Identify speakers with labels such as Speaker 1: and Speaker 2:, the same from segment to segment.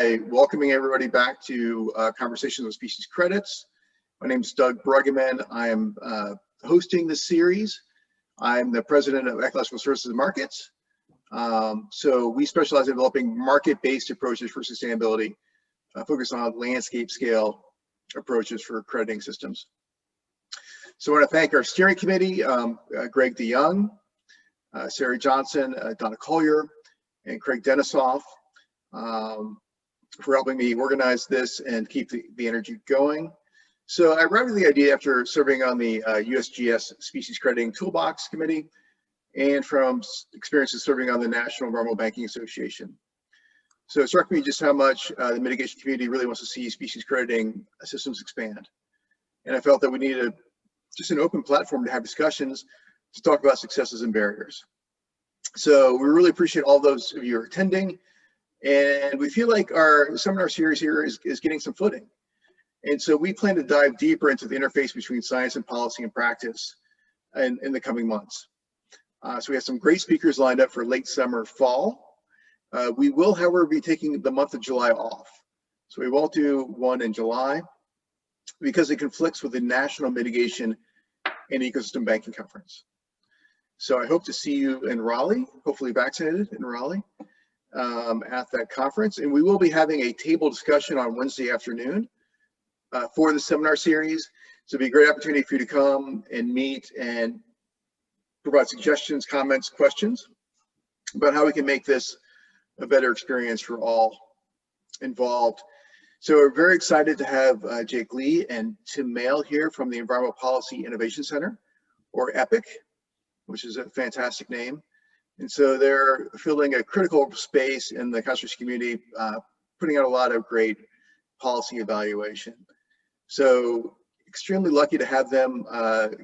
Speaker 1: welcoming everybody back to Conversations on Species Credits. My name is Doug Bruggeman. I am hosting this series. I'm the president of Ecological Services and Markets. So we specialize in developing market-based approaches for sustainability, focused on landscape scale approaches for crediting systems. So I want to thank our steering committee, Greg DeYoung, Sarah Johnson, Donna Collier, and Craig Denisoff, for helping me organize this and keep the energy going. So I arrived at the idea after serving on the USGS Species Crediting Toolbox Committee and from experiences serving on the National Environmental Banking Association. So it struck me just how much the mitigation community really wants to see species crediting systems expand. And I felt that we needed just an open platform to have discussions to talk about successes and barriers. So we really appreciate all those of you who are attending. And we feel like our seminar series here is getting some footing. And so we plan to dive deeper into the interface between science and policy and practice in the coming months. So we have some great speakers lined up for late summer, fall. We will, however, be taking the month of July off. So we won't do one in July because it conflicts with the National Mitigation and Ecosystem Banking Conference. So I hope to see you in Raleigh, hopefully vaccinated in Raleigh, at that conference. And we will be having a table discussion on Wednesday afternoon for the seminar series. So it'll be a great opportunity for you to come and meet and provide suggestions, comments, questions about how we can make this a better experience for all involved. So we're very excited to have Jake Lee and Tim Mail here from the Environmental Policy Innovation Center, or EPIC, which is a fantastic name. And so they're filling a critical space in the conservation community, putting out a lot of great policy evaluation. So extremely lucky to have them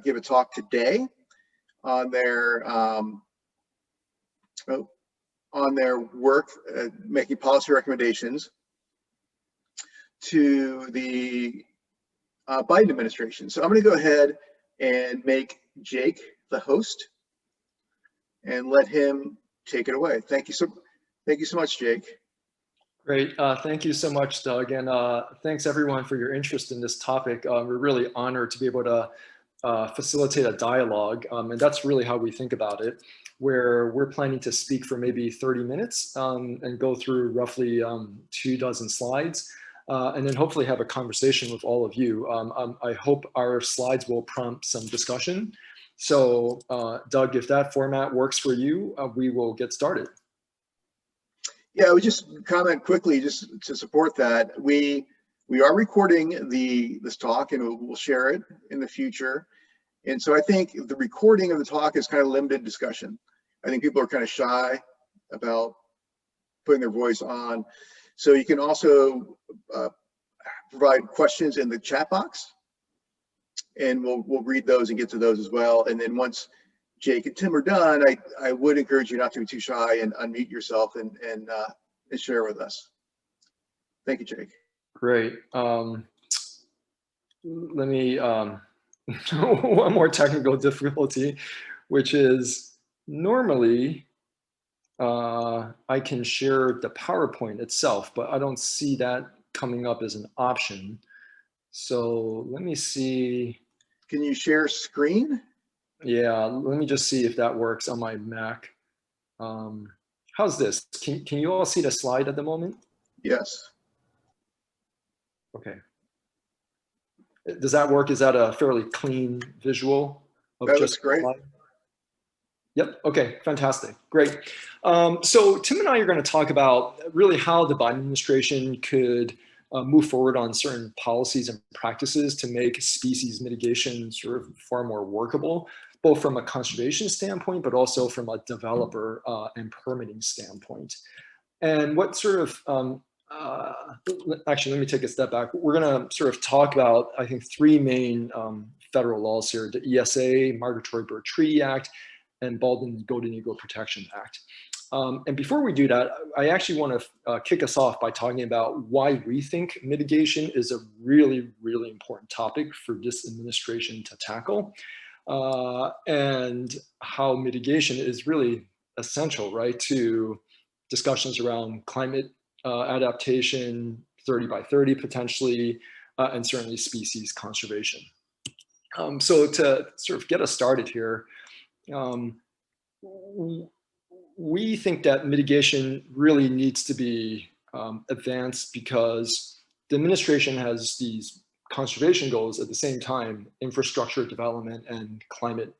Speaker 1: give a talk today on their work making policy recommendations to the Biden administration. So I'm going to go ahead and make Jake the host and let him take it away. Thank you so much, Jake.
Speaker 2: Great. Thank you so much, Doug. And thanks everyone for your interest in this topic. We're really honored to be able to facilitate a dialogue. And that's really how we think about it, where we're planning to speak for maybe 30 minutes and go through roughly 24 slides. And then hopefully have a conversation with all of you. I hope our slides will prompt some discussion. So Doug, if that format works for you, we will get started.
Speaker 1: Yeah, I would just comment quickly just to support that. We are recording this talk and we'll share it in the future. And so I think the recording of the talk is kind of limited discussion. I think people are kind of shy about putting their voice on. So you can also provide questions in the chat box, and we'll read those and get to those as well. And then once Jake and Tim are done, I would encourage you not to be too shy and unmute yourself and share with us. Thank you, Jake.
Speaker 2: Great. Let me one more technical difficulty, which is normally I can share the PowerPoint itself, but I don't see that coming up as an option. So let me see.
Speaker 1: Can you share screen?
Speaker 2: Yeah, let me just see if that works on my Mac. How's this? Can you all see the slide at the moment?
Speaker 1: Yes.
Speaker 2: Okay. Does that work? Is that a fairly clean visual of
Speaker 1: that
Speaker 2: just
Speaker 1: looks great.
Speaker 2: Slide? Yep. Okay. Fantastic. Great. So Tim and I are going to talk about really how the Biden administration could move forward on certain policies and practices to make species mitigation sort of far more workable, both from a conservation standpoint, but also from a developer and permitting standpoint. And what sort of, actually, let me take a step back. We're going to sort of talk about, I think, three main federal laws here: the ESA, Migratory Bird Treaty Act, and Bald Golden Eagle Protection Act. And before we do that, I actually want to kick us off by talking about why we think mitigation is a really, really important topic for this administration to tackle, and how mitigation is really essential, right, to discussions around climate adaptation, 30 by 30 potentially, and certainly species conservation. So to sort of get us started here, we think that mitigation really needs to be advanced because the administration has these conservation goals at the same time, infrastructure development and climate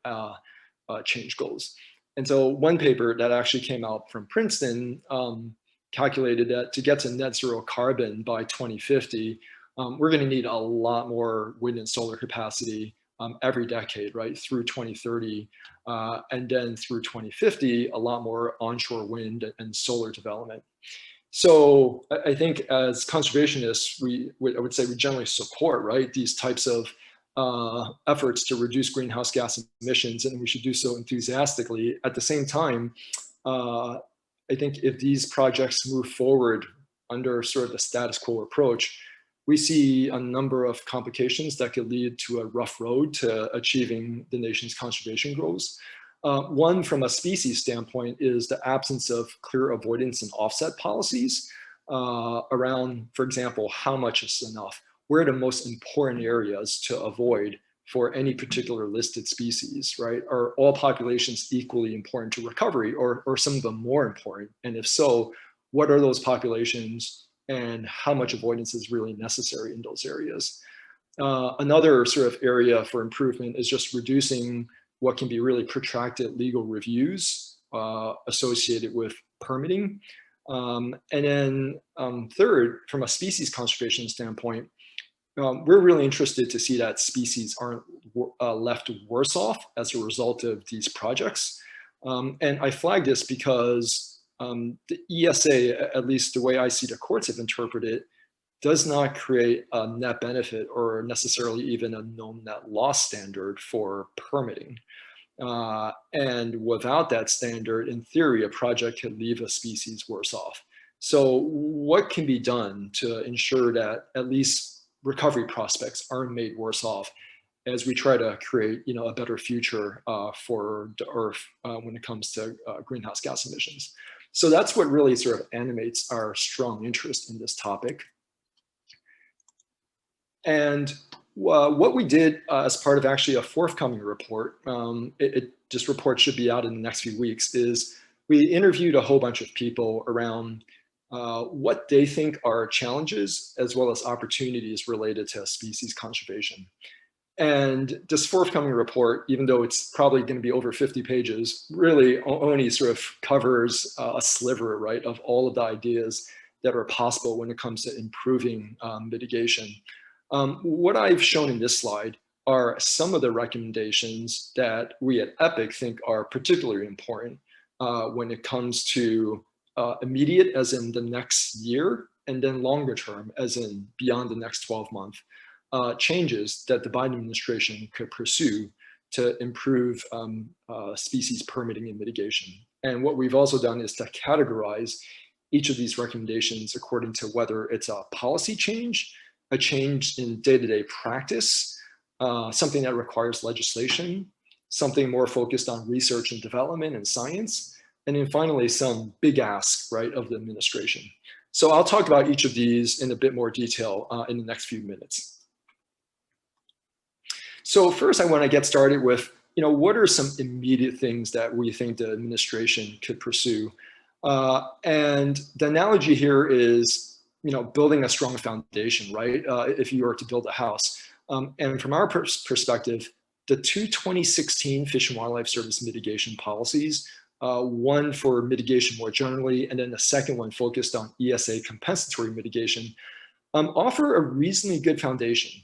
Speaker 2: change goals. And so one paper that actually came out from Princeton calculated that to get to net zero carbon by 2050, we're going to need a lot more wind and solar capacity every decade, right, through 2030. And then through 2050, a lot more onshore wind and solar development. So I think as conservationists, I would say we generally support, right, these types of efforts to reduce greenhouse gas emissions, and we should do so enthusiastically. At the same time, I think if these projects move forward under sort of the status quo approach, we see a number of complications that could lead to a rough road to achieving the nation's conservation goals. One, from a species standpoint, is the absence of clear avoidance and offset policies around, for example, how much is enough? Where are the most important areas to avoid for any particular listed species, right? Are all populations equally important to recovery, or some of them more important? And if so, what are those populations and how much avoidance is really necessary in those areas? Another sort of area for improvement is just reducing what can be really protracted legal reviews associated with permitting. And then third, from a species conservation standpoint, we're really interested to see that species aren't left worse off as a result of these projects. And I flag this because the ESA, at least the way I see the courts have interpreted it, does not create a net benefit or necessarily even a known net loss standard for permitting. And without that standard, in theory, a project could leave a species worse off. So what can be done to ensure that at least recovery prospects aren't made worse off as we try to create, a better future for the Earth when it comes to greenhouse gas emissions? So that's what really sort of animates our strong interest in this topic. And what we did as part of actually a forthcoming report, this report should be out in the next few weeks, is we interviewed a whole bunch of people around what they think are challenges as well as opportunities related to species conservation. And this forthcoming report, even though it's probably going to be over 50 pages, really only sort of covers a sliver, right, of all of the ideas that are possible when it comes to improving mitigation. What I've shown in this slide are some of the recommendations that we at EPIC think are particularly important when it comes to immediate, as in the next year, and then longer term, as in beyond the next 12 months, changes that the Biden administration could pursue to improve species permitting and mitigation. And what we've also done is to categorize each of these recommendations according to whether it's a policy change, a change in day-to-day practice, something that requires legislation, something more focused on research and development and science, and then finally some big ask, right, of the administration. So I'll talk about each of these in a bit more detail in the next few minutes. So first I want to get started with, what are some immediate things that we think the administration could pursue? And the analogy here is, building a strong foundation, right? If you were to build a house. And from our perspective, the two 2016 Fish and Wildlife Service mitigation policies, one for mitigation more generally, and then the second one focused on ESA compensatory mitigation, offer a reasonably good foundation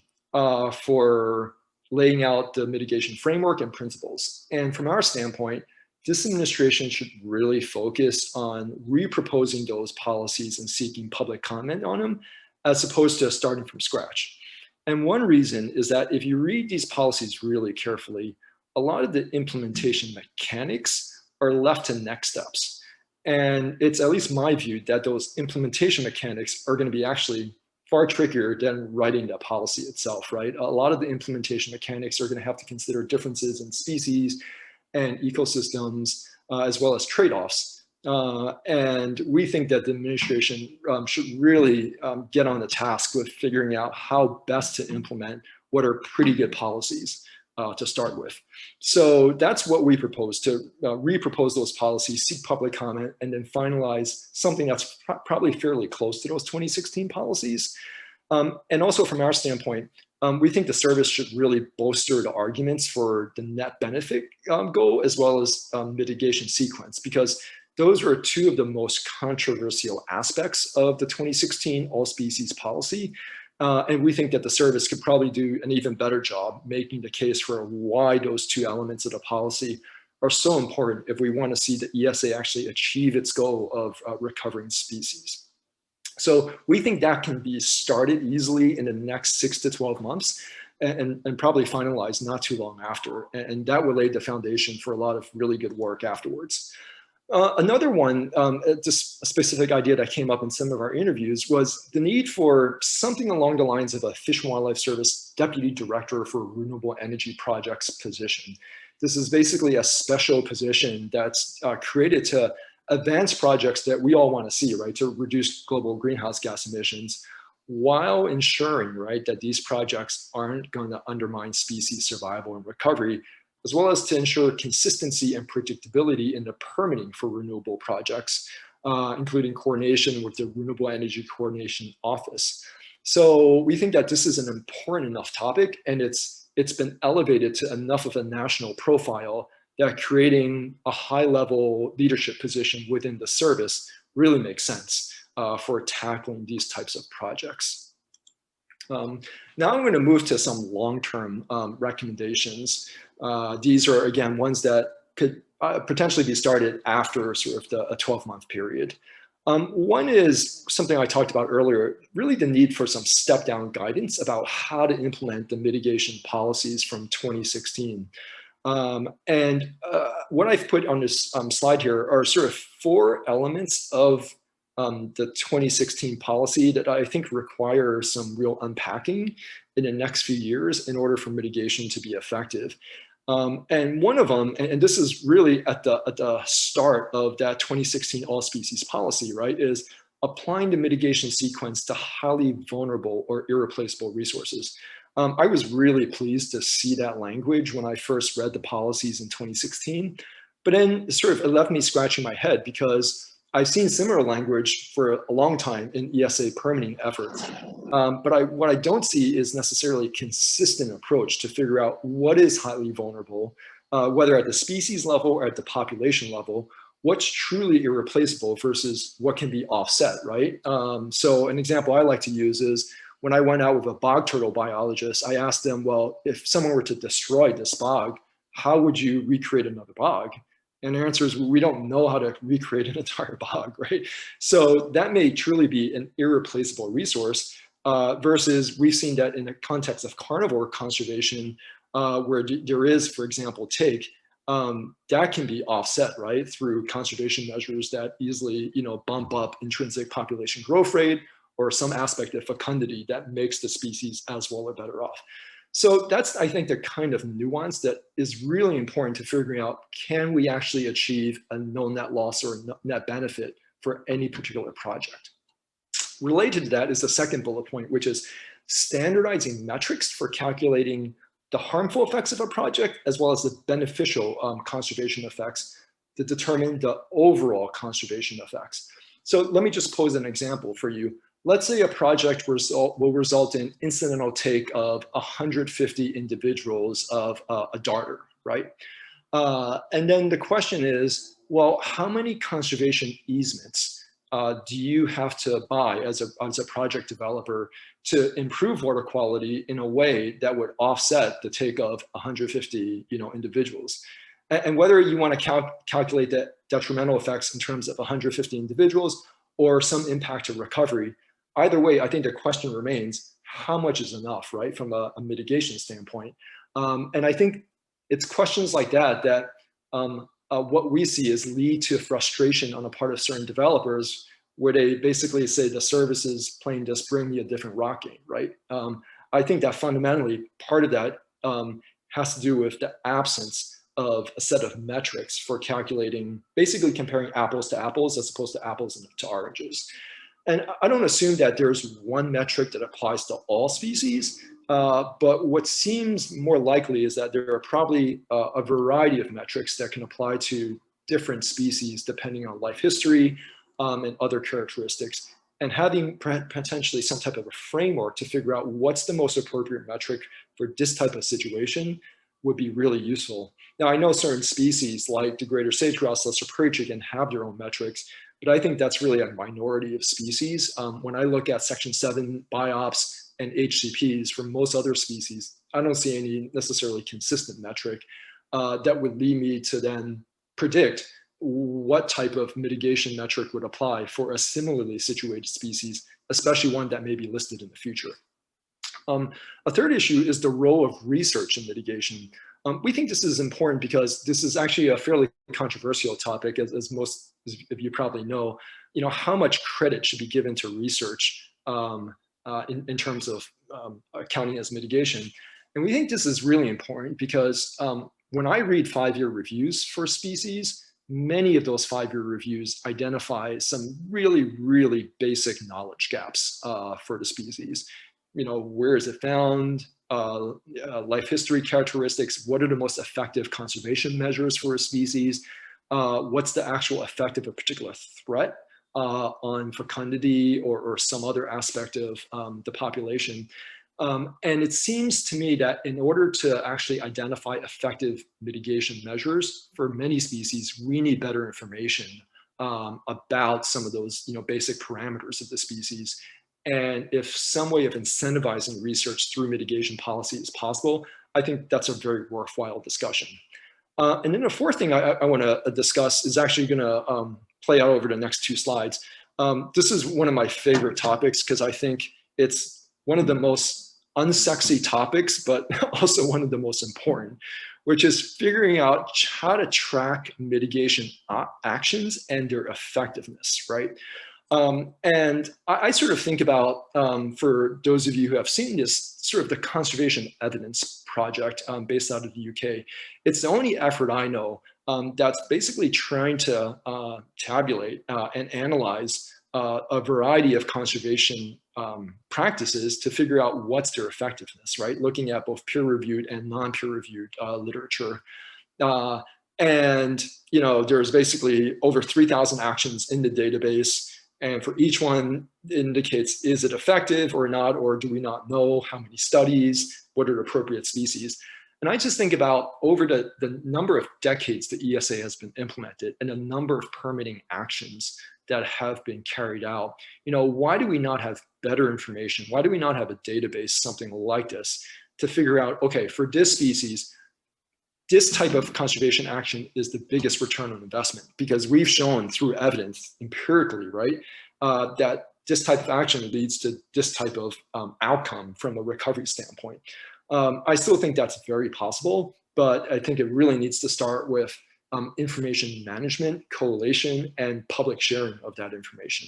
Speaker 2: for laying out the mitigation framework and principles. And from our standpoint, this administration should really focus on reproposing those policies and seeking public comment on them, as opposed to starting from scratch. And one reason is that if you read these policies really carefully, a lot of the implementation mechanics are left to next steps. And it's at least my view that those implementation mechanics are going to be actually far trickier than writing the policy itself, right? A lot of the implementation mechanics are going to have to consider differences in species and ecosystems, as well as trade-offs And we think that the administration should really get on the task with figuring out how best to implement what are pretty good policies to start with. So that's what we propose, to re-propose those policies, seek public comment, and then finalize something that's probably fairly close to those 2016 policies. And also from our standpoint, we think the service should really bolster the arguments for the net benefit goal as well as mitigation sequence, because those were two of the most controversial aspects of the 2016 all species policy. And we think that the service could probably do an even better job making the case for why those two elements of the policy are so important if we want to see the ESA actually achieve its goal of recovering species. So we think that can be started easily in the next 6 to 12 months and probably finalized not too long after. And that will lay the foundation for a lot of really good work afterwards. Another one, just a specific idea that came up in some of our interviews, was the need for something along the lines of a Fish and Wildlife Service Deputy Director for Renewable Energy Projects position. This is basically a special position that's created to advance projects that we all want to see, right, to reduce global greenhouse gas emissions, while ensuring, right, that these projects aren't going to undermine species survival and recovery, as well as to ensure consistency and predictability in the permitting for renewable projects, including coordination with the Renewable Energy Coordination Office. So we think that this is an important enough topic, and it's been elevated to enough of a national profile that creating a high-level leadership position within the service really makes sense for tackling these types of projects. Now I'm going to move to some long-term recommendations. These are, again, ones that could potentially be started after sort of a 12-month period. One is something I talked about earlier, really the need for some step-down guidance about how to implement the mitigation policies from 2016. What I've put on this slide here are sort of 4 elements of the 2016 policy that I think require some real unpacking in the next few years in order for mitigation to be effective. And one of them, and this is really at the start of that 2016 all species policy, right, is applying the mitigation sequence to highly vulnerable or irreplaceable resources. I was really pleased to see that language when I first read the policies in 2016, but then sort of it left me scratching my head because I've seen similar language for a long time in ESA permitting efforts. But what I don't see is necessarily a consistent approach to figure out what is highly vulnerable, whether at the species level or at the population level, what's truly irreplaceable versus what can be offset, right? So an example I like to use is when I went out with a bog turtle biologist, I asked them, well, if someone were to destroy this bog, how would you recreate another bog? And the answer is, we don't know how to recreate an entire bog, right? So that may truly be an irreplaceable resource versus we've seen that in the context of carnivore conservation, where there is, for example, take, that can be offset, right, through conservation measures that easily, bump up intrinsic population growth rate or some aspect of fecundity that makes the species as well or better off. So that's, I think, the kind of nuance that is really important to figuring out, can we actually achieve a no net loss or net benefit for any particular project? Related to that is the second bullet point, which is standardizing metrics for calculating the harmful effects of a project as well as the beneficial conservation effects to determine the overall conservation effects. So let me just pose an example for you. Let's say a project will result in incidental take of 150 individuals of a darter, right? And then the question is, well, how many conservation easements do you have to buy as a project developer to improve water quality in a way that would offset the take of 150 individuals? And whether you want to calculate the detrimental effects in terms of 150 individuals or some impact to recovery, either way, I think the question remains, how much is enough, right, from a mitigation standpoint? And I think it's questions like that that what we see is lead to frustration on the part of certain developers, where they basically say the service is plain just bring me a different rock game, right? I think that fundamentally part of that has to do with the absence of a set of metrics for calculating, basically comparing apples to apples as opposed to apples to oranges. And I don't assume that there's one metric that applies to all species, but what seems more likely is that there are probably a variety of metrics that can apply to different species depending on life history and other characteristics, and having potentially some type of a framework to figure out what's the most appropriate metric for this type of situation would be really useful. Now, I know certain species like the greater sage-grouse, lesser prairie chicken have their own metrics, but I think that's really a minority of species. When I look at Section 7 BIOPS and HCPs for most other species, I don't see any necessarily consistent metric that would lead me to then predict what type of mitigation metric would apply for a similarly situated species, especially one that may be listed in the future. A third issue is the role of research in mitigation. We think this is important because this is actually a fairly controversial topic, as most of you probably know. How much credit should be given to research in terms of counting as mitigation? And we think this is really important because when I read 5-year reviews for species, many of those 5-year reviews identify some really, really basic knowledge gaps for the species. Where is it found? Life history characteristics. What are the most effective conservation measures for a species? What's the actual effect of a particular threat on fecundity or some other aspect of the population? And it seems to me that in order to actually identify effective mitigation measures for many species, we need better information about some of those basic parameters of the species. And if some way of incentivizing research through mitigation policy is possible, I think that's a very worthwhile discussion. And then the fourth thing I want to discuss is actually going to play out over the next 2 slides. This is one of my favorite topics because I think it's one of the most unsexy topics, but also one of the most important, which is figuring out how to track mitigation actions and their effectiveness, right? And I sort of think about, for those of you who have seen this, sort of the Conservation Evidence Project based out of the UK. It's the only effort I know that's basically trying to tabulate and analyze a variety of conservation practices to figure out what's their effectiveness, right? Looking at both peer-reviewed and non-peer-reviewed literature. And there's basically over 3,000 actions in the database. And for each one, it indicates, is it effective or not, or do we not know how many studies, what are the appropriate species? And I just think about over the number of decades the ESA has been implemented and the number of permitting actions that have been carried out. Why do we not have better information? Why do we not have a database, something like this, to figure out, okay, for this species, this type of conservation action is the biggest return on investment, because we've shown through evidence empirically, right, that this type of action leads to this type of outcome from a recovery standpoint. I still think that's very possible, but I think it really needs to start with information management, collation, and public sharing of that information.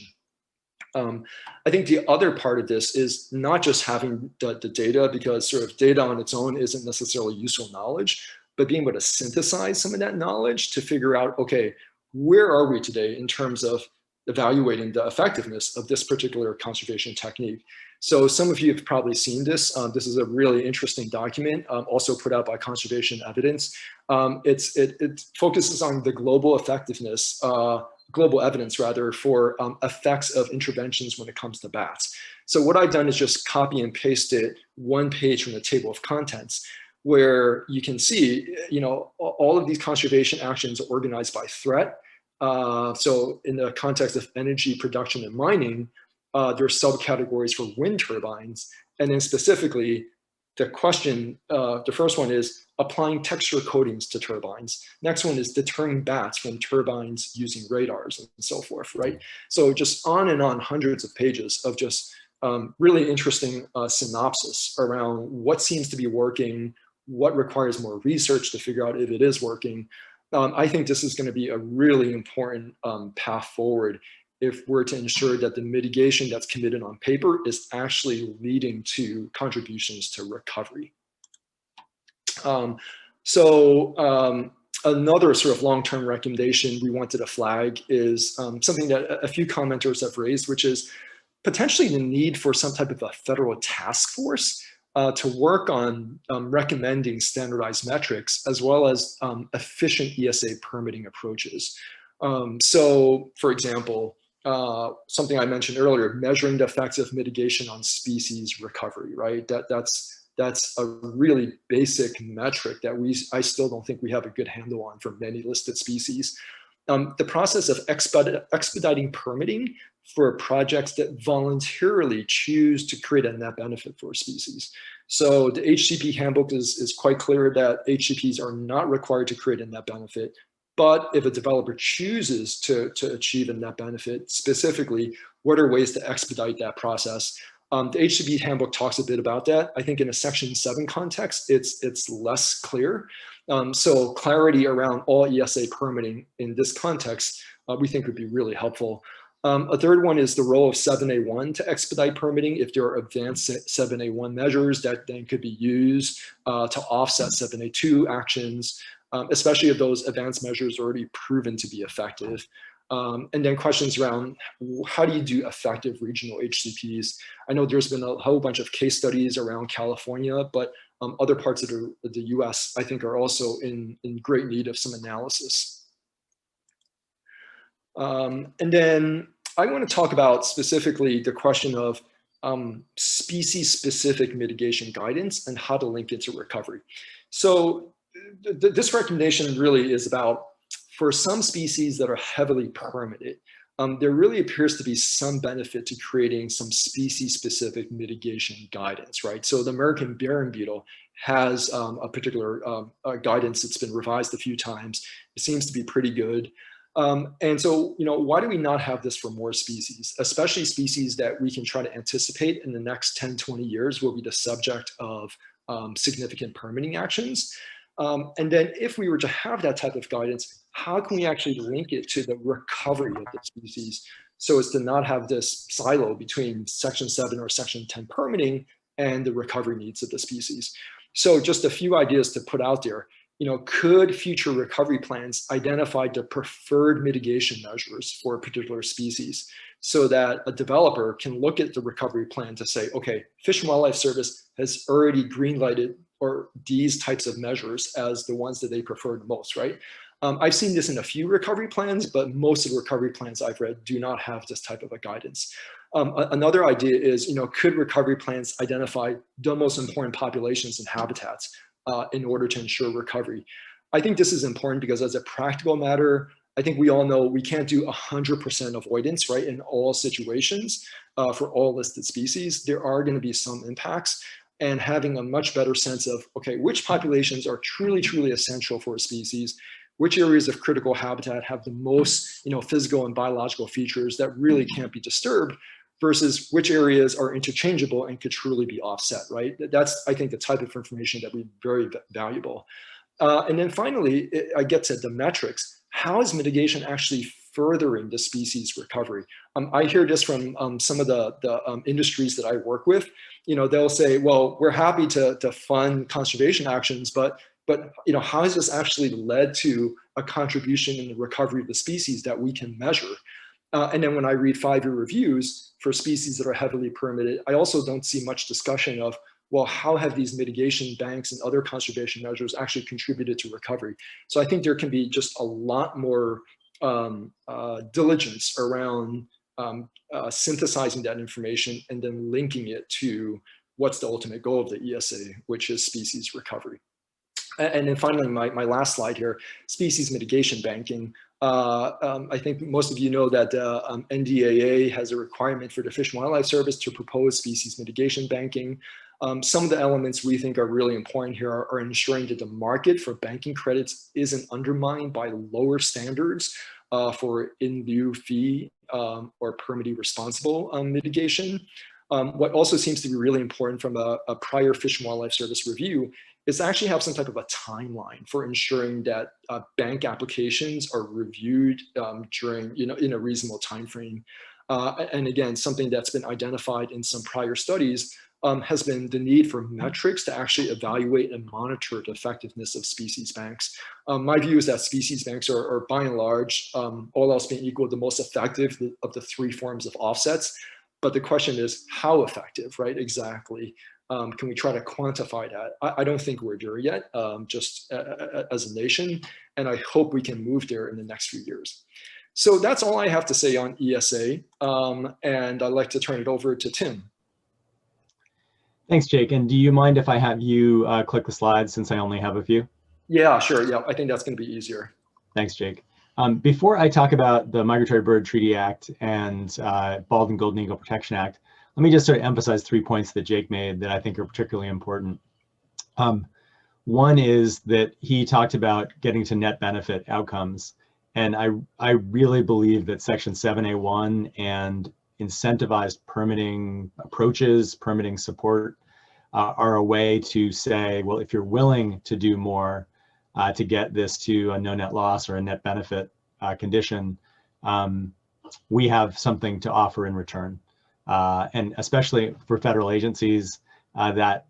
Speaker 2: I think the other part of this is not just having the data, because sort of data on its own isn't necessarily useful knowledge, but being able to synthesize some of that knowledge to figure out, okay, where are we today in terms of evaluating the effectiveness of this particular conservation technique? So some of you have probably seen this. This is a really interesting document, also put out by Conservation Evidence. It focuses on the global effectiveness, global evidence rather, for effects of interventions when it comes to bats. So what I've done is just copy and paste it one page from the table of contents, where you can see, all of these conservation actions are organized by threat. So in the context of energy production and mining, there are subcategories for wind turbines. And then specifically, the question, the first one is applying texture coatings to turbines. Next one is deterring bats from turbines using radars and so forth, right? So just on and on, hundreds of pages of just really interesting synopsis around what seems to be working, what requires more research to figure out if it is working. I think this is going to be a really important path forward if we're to ensure that the mitigation that's committed on paper is actually leading to contributions to recovery. Another sort of long-term recommendation we wanted to flag is something that a few commenters have raised, which is potentially the need for some type of a federal task force to work on recommending standardized metrics as well as efficient ESA permitting approaches. So, for example, something I mentioned earlier, measuring the effects of mitigation on species recovery, right? That's a really basic metric that I still don't think we have a good handle on for many listed species. The process of expediting permitting for projects that voluntarily choose to create a net benefit for a species. So the HCP handbook is quite clear that HCPs are not required to create a net benefit, but if a developer chooses to achieve a net benefit, specifically, what are ways to expedite that process? The HCP handbook talks a bit about that. I think in a Section 7 context, it's less clear. So clarity around all ESA permitting in this context, we think would be really helpful. A third one is the role of 7A1 to expedite permitting if there are advanced 7A1 measures that then could be used to offset 7A2 actions, especially if those advanced measures are already proven to be effective. And then questions around how do you do effective regional HCPs? I know there's been a whole bunch of case studies around California, but other parts of the US, I think, are also in great need of some analysis. And then I want to talk about specifically the question of species-specific mitigation guidance and how to link it to recovery. So this recommendation really is about, for some species that are heavily permitted, there really appears to be some benefit to creating some species-specific mitigation guidance, right? So the American barren beetle has a particular guidance that's been revised a few times. It seems to be pretty good. And so, why do we not have this for more species, especially species that we can try to anticipate in the next 10, 20 years will be the subject of significant permitting actions? And then if we were to have that type of guidance, how can we actually link it to the recovery of the species so as to not have this silo between Section 7 or Section 10 permitting and the recovery needs of the species? So just a few ideas to put out there. Could future recovery plans identify the preferred mitigation measures for a particular species so that a developer can look at the recovery plan to say, okay, Fish and Wildlife Service has already greenlighted or these types of measures as the ones that they preferred most, right? I've seen this in a few recovery plans, but most of the recovery plans I've read do not have this type of a guidance. Another idea is, could recovery plans identify the most important populations and habitats in order to ensure recovery? I think this is important because as a practical matter, I think we all know we can't do 100% avoidance, right, in all situations for all listed species. There are going to be some impacts, and having a much better sense of, okay, which populations are truly, truly essential for a species, which areas of critical habitat have the most, physical and biological features that really can't be disturbed, versus which areas are interchangeable and could truly be offset, right? That's, I think, the type of information that would be very valuable. And then finally, I get to the metrics. How is mitigation actually furthering the species recovery? I hear this from some of the industries that I work with. They'll say, well, we're happy to fund conservation actions, but how has this actually led to a contribution in the recovery of the species that we can measure? And then when I read 5-year reviews for species that are heavily permitted, I also don't see much discussion of, well, how have these mitigation banks and other conservation measures actually contributed to recovery? So I think there can be just a lot more diligence around synthesizing that information and then linking it to what's the ultimate goal of the ESA, which is species recovery. And then finally, my last slide here, species mitigation banking. I think most of you know that NDAA has a requirement for the Fish and Wildlife Service to propose species mitigation banking. Some of the elements we think are really important here are ensuring that the market for banking credits isn't undermined by lower standards for in lieu fee or permittee responsible mitigation. What also seems to be really important from a prior Fish and Wildlife Service review is to actually have some type of a timeline for ensuring that bank applications are reviewed during, in a reasonable time frame. and again, something that's been identified in some prior studies, has been the need for metrics to actually evaluate and monitor the effectiveness of species banks. My view is that species banks are by and large, all else being equal, the most effective of the three forms of offsets. But the question is, how effective, right? Exactly. Can we try to quantify that? I don't think we're there yet, just as a nation, and I hope we can move there in the next few years. So that's all I have to say on ESA, and I'd like to turn it over to Tim.
Speaker 3: Thanks, Jake. And do you mind if I have you click the slides since I only have a few?
Speaker 2: Yeah, sure. Yeah, I think that's going to be easier.
Speaker 3: Thanks, Jake. Before I talk about the Migratory Bird Treaty Act and Bald and Golden Eagle Protection Act, let me just sort of emphasize 3 points that Jake made that I think are particularly important. One is that he talked about getting to net benefit outcomes. And I really believe that Section 7A1 and incentivized permitting approaches, permitting support are a way to say, well, if you're willing to do more to get this to a no net loss or a net benefit condition, we have something to offer in return. And especially for federal agencies, that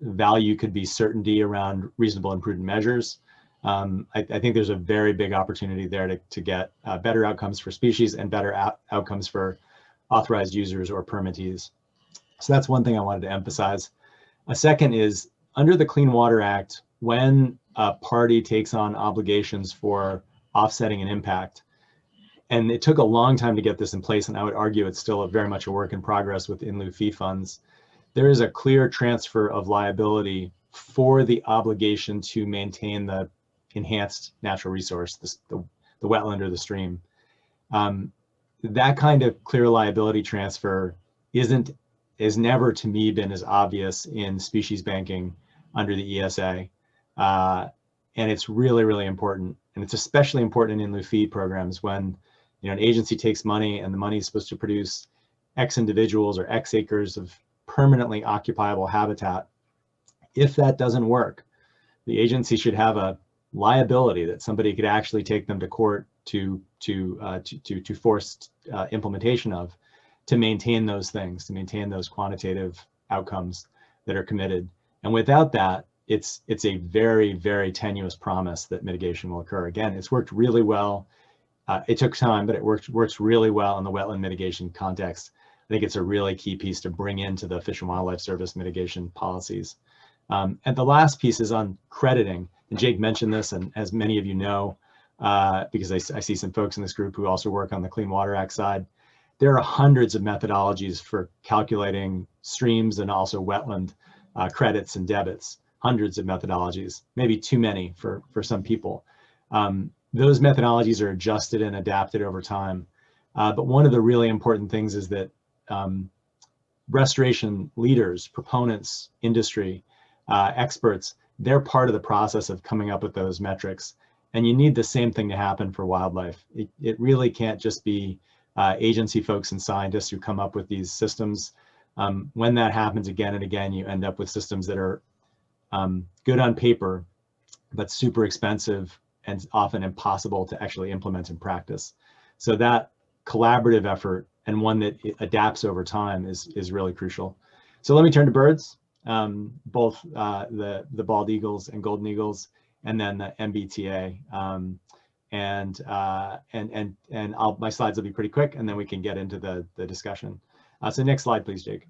Speaker 3: value could be certainty around reasonable and prudent measures. I think there's a very big opportunity there to get better outcomes for species and better outcomes for authorized users or permittees. So that's one thing I wanted to emphasize. A second is, under the Clean Water Act, when a party takes on obligations for offsetting an impact, and it took a long time to get this in place, and I would argue it's still very much a work in progress with in lieu fee funds, there is a clear transfer of liability for the obligation to maintain the enhanced natural resource, the wetland or the stream. That kind of clear liability transfer has never to me been as obvious in species banking under the ESA. And it's really, really important. And it's especially important in lieu fee programs when an agency takes money and the money is supposed to produce X individuals or X acres of permanently occupiable habitat. If that doesn't work, the agency should have a liability that somebody could actually take them to court to force implementation of, to maintain those things, to maintain those quantitative outcomes that are committed. And without that, it's a very, very tenuous promise that mitigation will occur. Again, it's worked really well. It took time, but it works really well in the wetland mitigation context. I think it's a really key piece to bring into the Fish and Wildlife Service mitigation policies. And the last piece is on crediting. And Jake mentioned this, and as many of you know, because I see some folks in this group who also work on the Clean Water Act side, there are hundreds of methodologies for calculating streams and also wetland credits and debits, hundreds of methodologies, maybe too many for some people. Those methodologies are adjusted and adapted over time. But one of the really important things is that restoration leaders, proponents, industry, experts, they're part of the process of coming up with those metrics. And you need the same thing to happen for wildlife. It really can't just be agency folks and scientists who come up with these systems. When that happens again and again, you end up with systems that are good on paper, but super expensive and often impossible to actually implement in practice. So that collaborative effort, and one that adapts over time, is really crucial. So let me turn to birds, both the bald eagles and golden eagles, and then the MBTA. My slides will be pretty quick, and then we can get into the discussion. So next slide, please, Jake.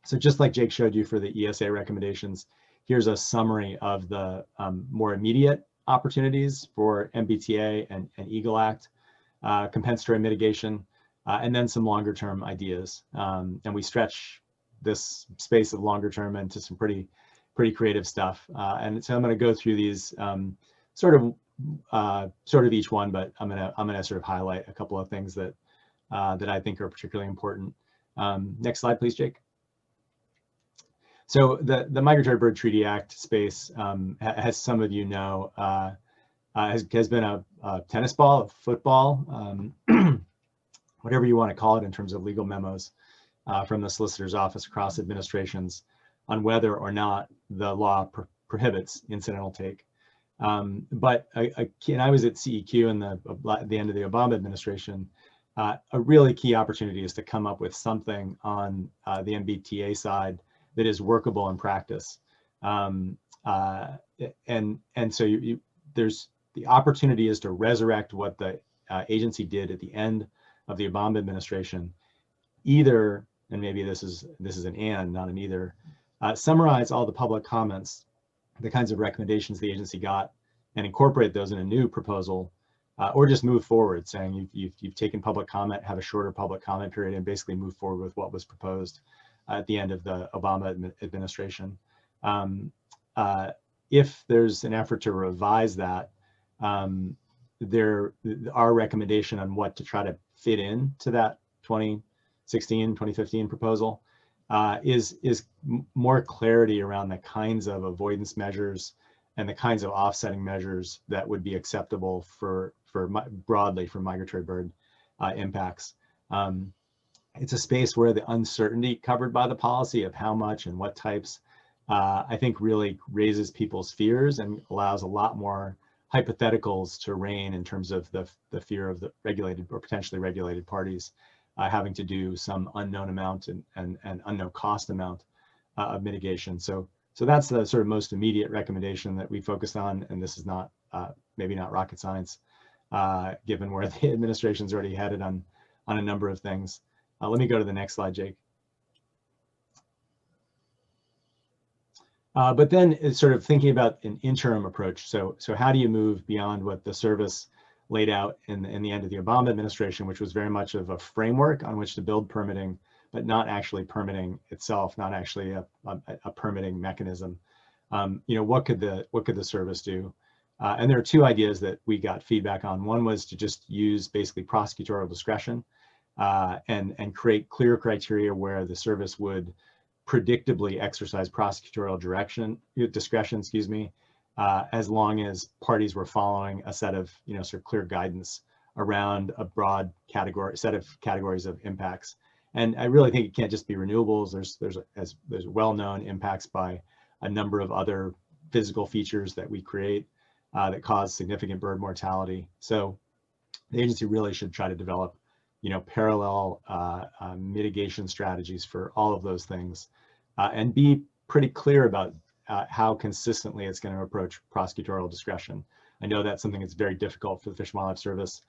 Speaker 3: So just like Jake showed you for the ESA recommendations, here's a summary of the more immediate opportunities for MBTA and Eagle Act, compensatory mitigation, and then some longer term ideas. And we stretch this space of longer term into some pretty creative stuff. And so I'm going to go through these sort of each one, but I'm gonna sort of highlight a couple of things that I think are particularly important. Next slide, please, Jake. So the Migratory Bird Treaty Act space, as some of you know, has been a tennis ball, a football, whatever you want to call it in terms of legal memos from the solicitor's office across administrations on whether or not the law prohibits incidental take. But I was at CEQ in the end of the Obama administration, A really key opportunity is to come up with something on the MBTA side that is workable in practice. And so there's the opportunity is to resurrect what the agency did at the end of the Obama administration, either, and maybe this is an and, not an either, summarize all the public comments, the kinds of recommendations the agency got, and incorporate those in a new proposal, or just move forward, saying you've taken public comment, have a shorter public comment period, and basically move forward with what was proposed at the end of the Obama administration. If there's an effort to revise that, our recommendation on what to try to fit in to that 2016, 2015 proposal is more clarity around the kinds of avoidance measures and the kinds of offsetting measures that would be acceptable broadly for migratory bird impacts. It's a space where the uncertainty covered by the policy of how much and what types, I think really raises people's fears and allows a lot more hypotheticals to reign in terms of the fear of the regulated or potentially regulated parties having to do some unknown amount and unknown cost amount of mitigation. So that's the sort of most immediate recommendation that we focused on, and this is not maybe not rocket science, given where the administration's already headed on a number of things. Let me go to the next slide, Jake. But then it's sort of thinking about an interim approach. So how do you move beyond what the service laid out in the end of the Obama administration, which was very much of a framework on which to build permitting, but not actually permitting itself, not actually a permitting mechanism. What could the service do? And there are two ideas that we got feedback on. One was to just use basically prosecutorial discretion and create clear criteria where the service would predictably exercise prosecutorial discretion, as long as parties were following a set of sort of clear guidance around a broad set of categories of impacts. And I really think it can't just be renewables. There's well-known impacts by a number of other physical features that we create that cause significant bird mortality. So the agency really should try to develop parallel mitigation strategies for all of those things, and be pretty clear about how consistently it's going to approach prosecutorial discretion. I know that's something that's very difficult for the Fish and Wildlife Service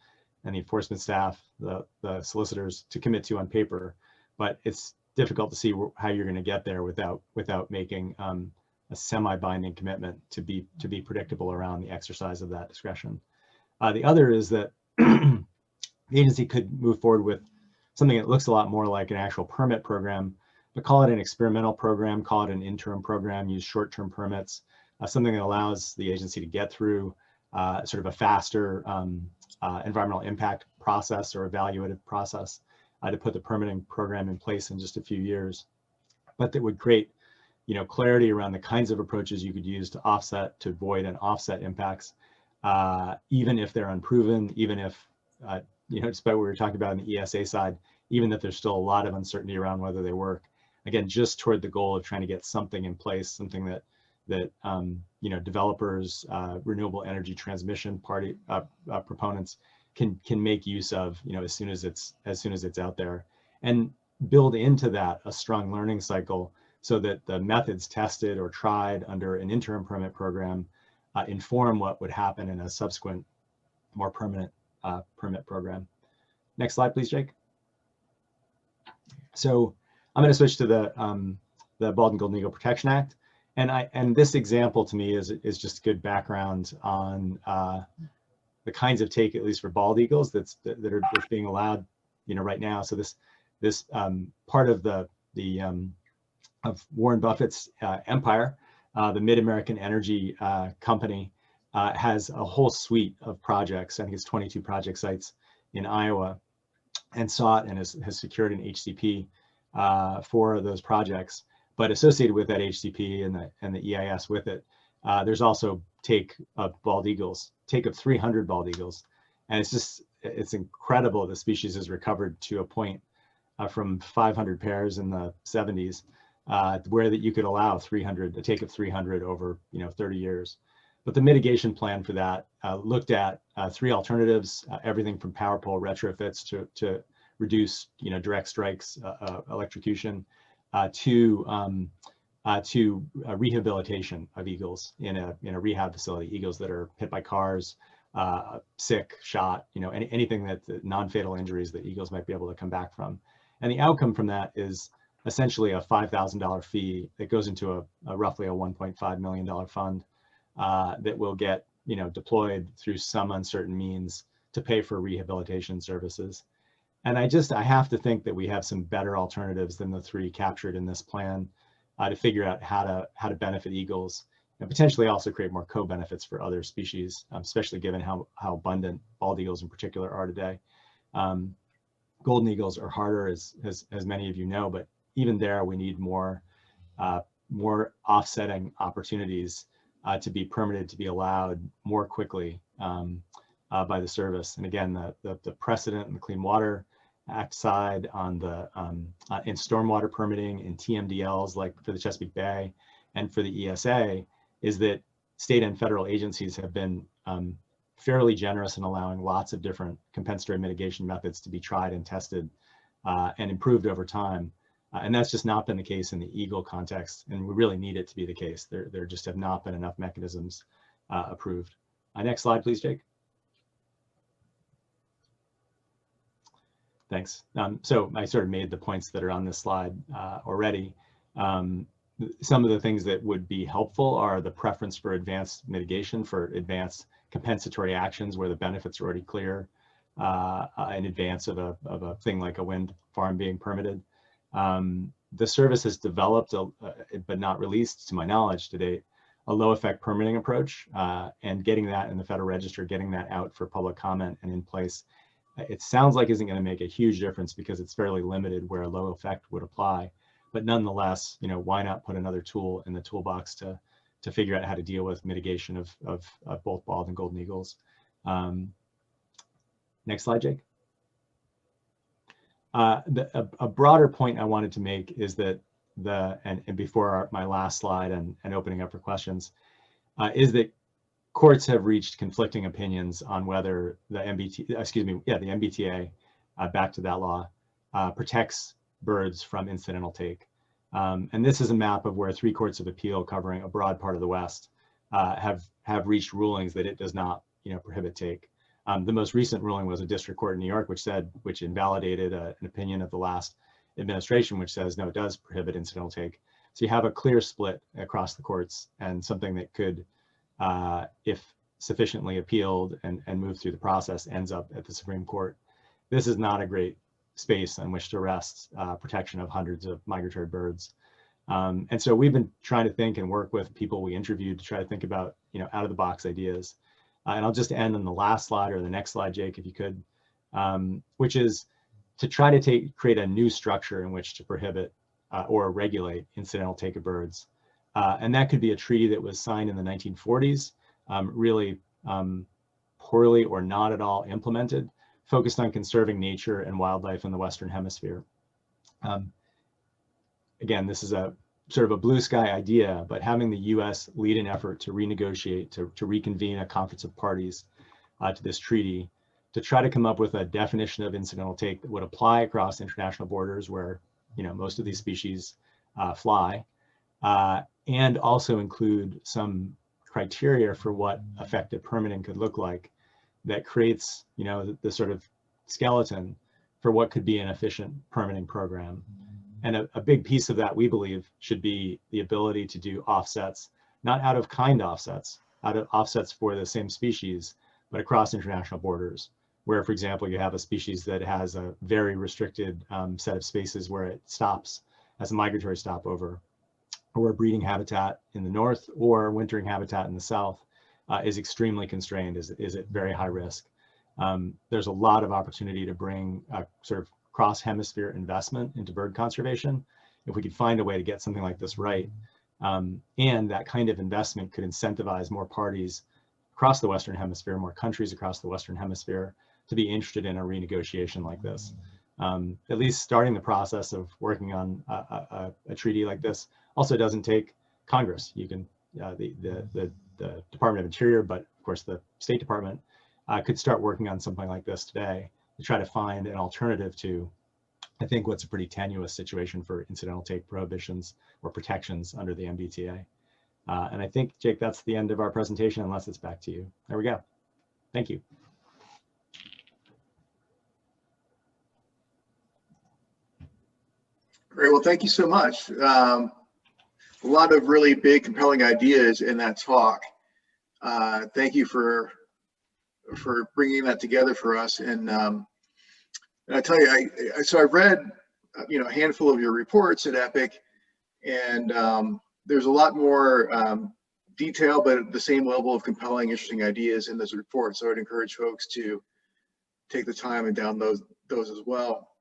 Speaker 3: and the enforcement staff, the solicitors to commit to on paper, but it's difficult to see how you're going to get there without making a semi-binding commitment to be predictable around the exercise of that discretion. The other is that the agency could move forward with something that looks a lot more like an actual permit program, but call it an experimental program, call it an interim program, use short-term permits, something that allows the agency to get through sort of a faster environmental impact process or evaluative process to put the permitting program in place in just a few years, but that would create clarity around the kinds of approaches you could use to avoid and offset impacts, even if they're unproven, even if despite what we were talking about on the ESA side, even if there's still a lot of uncertainty around whether they work. Again, just toward the goal of trying to get something in place, something that developers, renewable energy transmission proponents can make use of, as soon as it's out there, and build into that a strong learning cycle so that the methods tested or tried under an interim permit program inform what would happen in a subsequent, more permanent permit program. Next slide, please, Jake. So I'm going to switch to the Bald and Golden Eagle Protection Act, and this example to me is just good background on the kinds of take, at least for bald eagles, that's being allowed, right now. So this part of of Warren Buffett's empire, the Mid-American Energy Company, has a whole suite of projects. I think it's 22 project sites in Iowa, and sought and has secured an HCP for those projects. But associated with that HCP and the EIS with it, there's also take of bald eagles, take of 300 bald eagles, and it's incredible. The species has recovered to a point from 500 pairs in the 70s, where that you could allow a take of 300 over 30 years. But the mitigation plan for that looked at three alternatives, everything from power pole retrofits to reduce, direct strikes, electrocution, to rehabilitation of eagles in a rehab facility. Eagles that are hit by cars, sick, shot, anything that non-fatal injuries that eagles might be able to come back from. And the outcome from that is essentially a $5,000 fee that goes into a roughly a $1.5 million fund that will get deployed through some uncertain means to pay for rehabilitation services. And I have to think that we have some better alternatives than the three captured in this plan to figure out how to benefit eagles and potentially also create more co-benefits for other species, especially given how abundant bald eagles in particular are today. Golden eagles are harder, as many of you know, but even there we need more offsetting opportunities to be permitted, to be allowed more quickly by the service. And again, the precedent in the Clean Water Act side on the in stormwater permitting in TMDLs, like for the Chesapeake Bay and for the ESA, is that state and federal agencies have been fairly generous in allowing lots of different compensatory mitigation methods to be tried and tested and improved over time. And that's just not been the case in the eagle context, and we really need it to be the case. There just have not been enough mechanisms approved. Next slide, please, Jake. Thanks. So I sort of made the points that are on this slide already. Some of the things that would be helpful are the preference for advanced mitigation, for advanced compensatory actions where the benefits are already clear in advance of a thing like a wind farm being permitted. The service has developed, but not released to my knowledge to date, a low effect permitting approach, and getting that in the Federal Register, getting that out for public comment and in place, it sounds like isn't going to make a huge difference because it's fairly limited where a low effect would apply. But nonetheless, why not put another tool in the toolbox to figure out how to deal with mitigation of both bald and golden eagles. Next slide, Jake. A broader point I wanted to make is that and before my last slide and opening up for questions, is that courts have reached conflicting opinions on whether the MBTA, back to that law, protects birds from incidental take. And this is a map of where 3 courts of appeal covering a broad part of the West have reached rulings that it does not, prohibit take. The most recent ruling was a district court in New York, which invalidated an opinion of the last administration, which says, no, it does prohibit incidental take. So you have a clear split across the courts, and something that could, if sufficiently appealed and moved through the process, ends up at the Supreme Court. This is not a great space on which to rest protection of hundreds of migratory birds. And so we've been trying to think and work with people we interviewed to try to think about, out of the box ideas. And I'll just end on the last slide, or the next slide, Jake, if you could, which is to try to create a new structure in which to prohibit or regulate incidental take of birds. And that could be a treaty that was signed in the 1940s, really poorly or not at all implemented, focused on conserving nature and wildlife in the Western Hemisphere. Again, this is a sort of a blue sky idea, but having the US lead an effort to renegotiate, to reconvene a conference of parties to this treaty, to try to come up with a definition of incidental take that would apply across international borders where, most of these species fly, and also include some criteria for what effective permitting could look like that creates, the sort of skeleton for what could be an efficient permitting program. And a big piece of that, we believe, should be the ability to do offsets, not out of kind offsets, out of offsets for the same species, but across international borders, where, for example, you have a species that has a very restricted set of spaces where it stops as a migratory stopover, or breeding habitat in the north or wintering habitat in the south is extremely constrained, is at very high risk. There's a lot of opportunity to bring sort of cross-hemisphere investment into bird conservation if we could find a way to get something like this right. And that kind of investment could incentivize more parties across the Western Hemisphere, more countries across the Western Hemisphere, to be interested in a renegotiation like this. At least starting the process of working on a treaty like this also doesn't take Congress. You can, the the Department of Interior, but of course the State Department could start working on something like this today to try to find an alternative to, I think, what's a pretty tenuous situation for incidental take prohibitions or protections under the MBTA. And I think, Jake, that's the end of our presentation, unless it's back to you. There we go. Thank you.
Speaker 1: Great. Well, thank you so much. A lot of really big, compelling ideas in that talk. Thank you for bringing that together for us. And I tell you, so I've read, a handful of your reports at EPIC, and there's a lot more detail, but at the same level of compelling, interesting ideas in those reports. So I'd encourage folks to take the time and download those as well.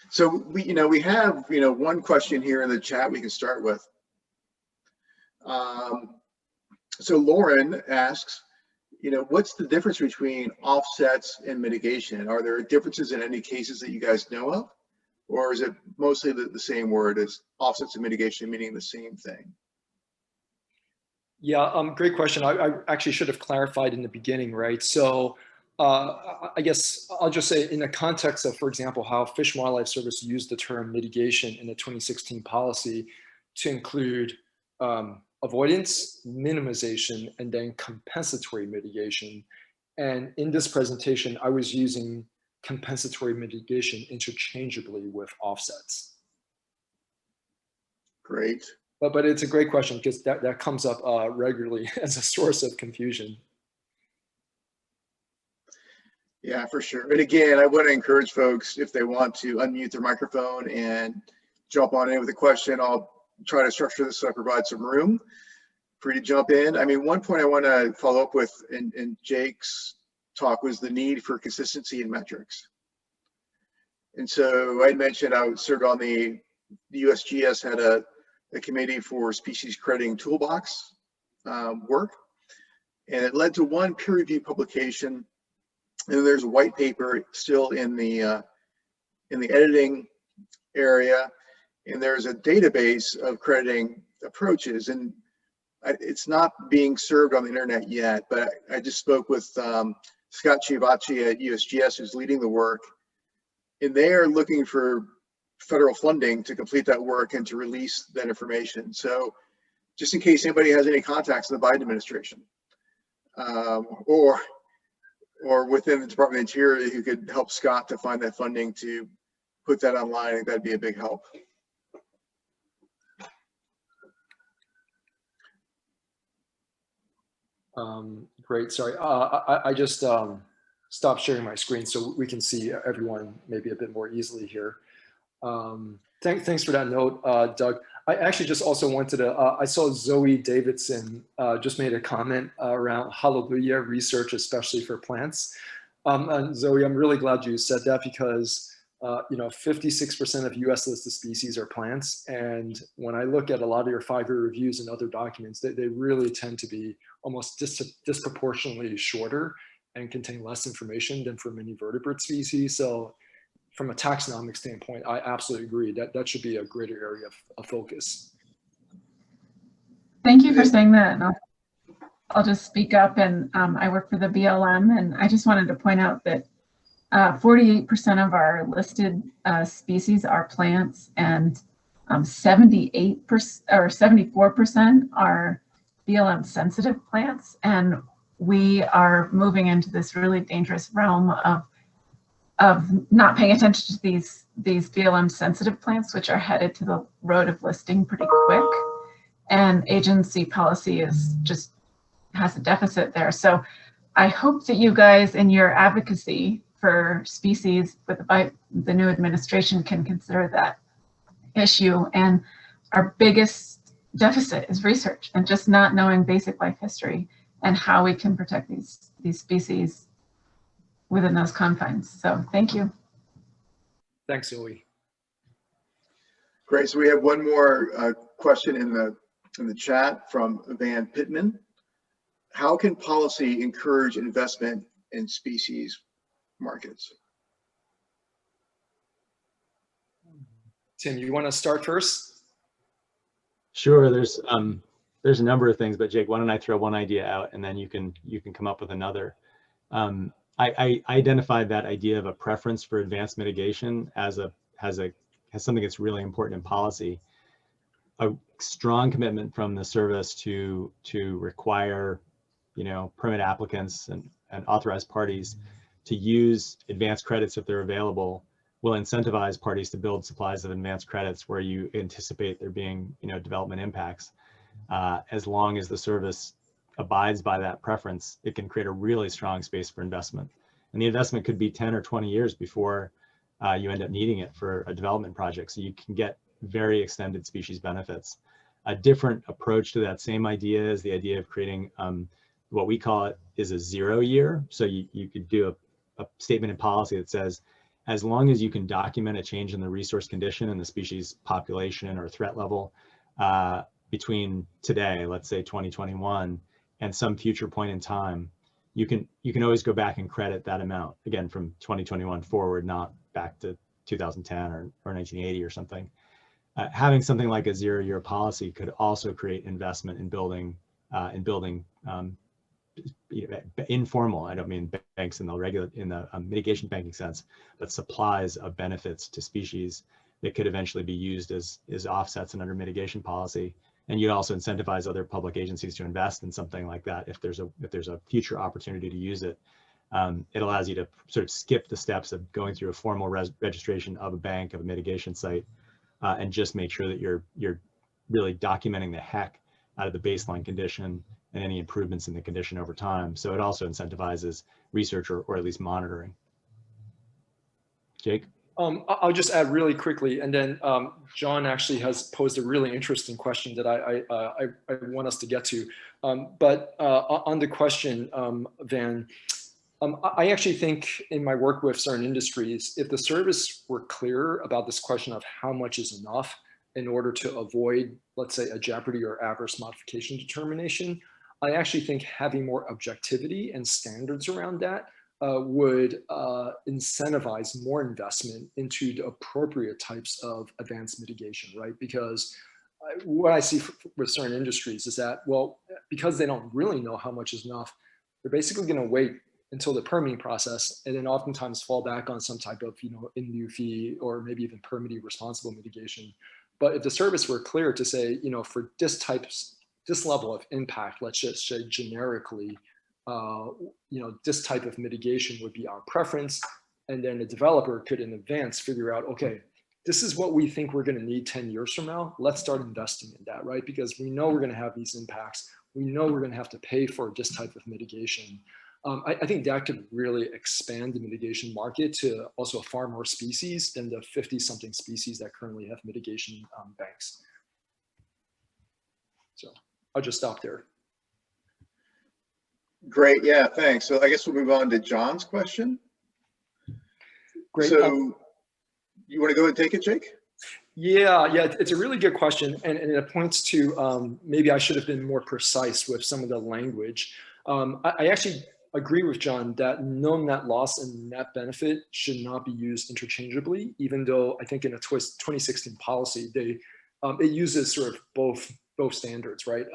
Speaker 1: So we have, one question here in the chat we can start with. So Lauren asks, what's the difference between offsets and mitigation? Are there differences in any cases that you guys know of? Or is it mostly the same word as offsets and mitigation, meaning the same thing?
Speaker 2: Yeah, great question. I actually should have clarified in the beginning, right? So I guess I'll just say in the context of, for example, how Fish and Wildlife Service used the term mitigation in the 2016 policy to include avoidance, minimization, and then compensatory mitigation. And in this presentation, I was using compensatory mitigation interchangeably with offsets.
Speaker 1: Great.
Speaker 2: But it's a great question because that comes up regularly as a source of confusion.
Speaker 1: Yeah, for sure. And again, I want to encourage folks, if they want to unmute their microphone and jump on in with a question. I'll try to structure this so I provide some room for you to jump in. I mean, one point I want to follow up with in Jake's talk was the need for consistency in metrics. And so I mentioned I served on the USGS had a committee for species crediting toolbox work, and it led to one peer-reviewed publication. And there's a white paper still in the editing area, and there's a database of crediting approaches, and it's not being served on the internet yet. But I just spoke with Scott Chiavacci at USGS, who's leading the work, and they are looking for federal funding to complete that work and to release that information. So, just in case anybody has any contacts in the Biden administration, or within the Department of Interior who could help Scott to find that funding to put that online, I think that'd be a big help.
Speaker 2: Great, sorry. I just stopped sharing my screen so we can see everyone maybe a bit more easily here. Thanks for that note, Doug. I actually just also wanted to, I saw Zoe Davidson just made a comment around hallelujah research, especially for plants. And Zoe, I'm really glad you said that because 56% of US listed species are plants. And when I look at a lot of your 5-year reviews and other documents, they really tend to be almost disproportionately shorter and contain less information than for many vertebrate species. So from a taxonomic standpoint, I absolutely agree that that should be a greater area of focus.
Speaker 4: Thank you for saying that. And I'll just speak up. And I work for the BLM, and I just wanted to point out that 48% of our listed species are plants, and 78% or 74% are BLM sensitive plants. And we are moving into this really dangerous realm of not paying attention to these BLM sensitive plants, which are headed to the road of listing pretty quick. And agency policy has a deficit there. So I hope that you guys in your advocacy for species with the new administration can consider that issue. And our biggest deficit is research and just not knowing basic life history and how we can protect these species within those confines. So thank you.
Speaker 2: Thanks, Zoe.
Speaker 1: Great. So we have one more question in the chat from Van Pittman. How can policy encourage investment in species markets?
Speaker 2: Tim, you want to start first?
Speaker 3: Sure. There's there's a number of things, but Jake, why don't I throw one idea out and then you can come up with another. I identified that idea of a preference for advanced mitigation as something that's really important in policy. A strong commitment from the service to require, permit applicants and authorized parties to use advanced credits if they're available will incentivize parties to build supplies of advanced credits where you anticipate there being, development impacts. As long as the service abides by that preference, it can create a really strong space for investment. And the investment could be 10 or 20 years before you end up needing it for a development project. So you can get very extended species benefits. A different approach to that same idea is the idea of creating what we call it is a 0 year. So you could do a statement in policy that says, as long as you can document a change in the resource condition and the species population or threat level between today, let's say 2021, and some future point in time, you can always go back and credit that amount, again, from 2021 forward, not back to 2010 or 1980 or something. Having something like a 0 year policy could also create investment in building informal, I don't mean banks in the mitigation banking sense, but supplies of benefits to species that could eventually be used as offsets and under mitigation policy. And you'd also incentivize other public agencies to invest in something like that if there's a future opportunity to use it. It allows you to sort of skip the steps of going through a formal registration of a bank, of a mitigation site, and just make sure that you're really documenting the heck out of the baseline condition and any improvements in the condition over time. So it also incentivizes research or at least monitoring. Jake?
Speaker 2: I'll just add really quickly, and then John actually has posed a really interesting question that I want us to get to. But on the question, Van, I actually think in my work with certain industries, if the service were clear about this question of how much is enough in order to avoid, let's say, a jeopardy or adverse modification determination, I actually think having more objectivity and standards around that would incentivize more investment into the appropriate types of advanced mitigation, right? Because what I see with certain industries is that, well, because they don't really know how much is enough, they're basically going to wait until the permitting process and then oftentimes fall back on some type of, in lieu fee or maybe even permitting responsible mitigation. But if the service were clear to say, for this level of impact, let's just say generically, this type of mitigation would be our preference. And then the developer could in advance figure out, okay, this is what we think we're going to need 10 years from now. Let's start investing in that, right? Because we know we're going to have these impacts. We know we're going to have to pay for this type of mitigation. I think that could really expand the mitigation market to also far more species than the 50-something species that currently have mitigation banks. So I'll just stop there.
Speaker 1: Great, yeah, thanks. So I guess we'll move on to John's question.
Speaker 2: Great.
Speaker 1: So you want to go and take it, Jake?
Speaker 2: Yeah, it's a really good question, and it points to maybe I should have been more precise with some of the language. I actually agree with John that known net loss and net benefit should not be used interchangeably, even though I think in a 2016 policy, it uses sort of both standards, right?